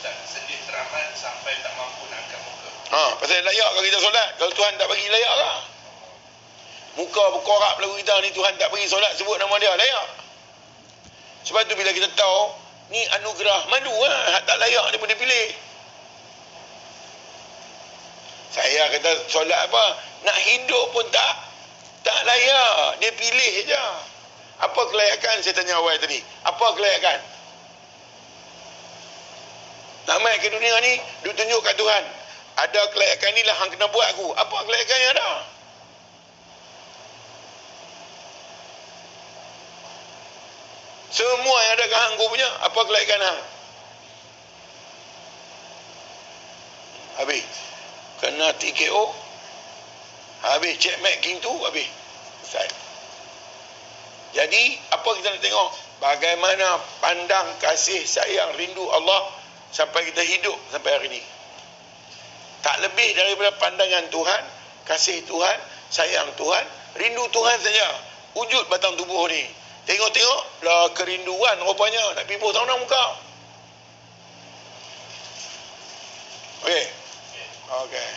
Ustaz, sedih teramat sampai tak mampu nak angkat muka. Pasal layak kalau kita solat. Kalau Tuhan tak bagi, layak lah. Muka berkorak lagu kita ni, Tuhan tak bagi solat, sebut nama dia, layak. Sebab tu bila kita tahu ni anugerah, malu lah. Tak layak dia boleh pilih. Saya kata solat apa, nak hidup pun tak layak. Dia pilih je. Apa kelayakan? Saya tanya awal tadi. Apa kelayakan? Nak mai ke dunia ni, dia tunjuk kat Tuhan. Ada kelayakan ni lah hang kena buat aku. Apa kelayakan yang ada? Semua yang ada kat hang aku punya, apa kelayakan hang? Habis. Kena TKO. Habis check marking tu, habis. Selesai. Jadi, apa kita nak tengok? Bagaimana pandang kasih sayang rindu Allah sampai kita hidup sampai hari ini. Tak lebih daripada pandangan Tuhan, kasih Tuhan, sayang Tuhan, rindu Tuhan saja. Wujud batang tubuh ni. Tengok-tengok, lah kerinduan rupanya nak pipuh tahu nak muka. Okey. Okey.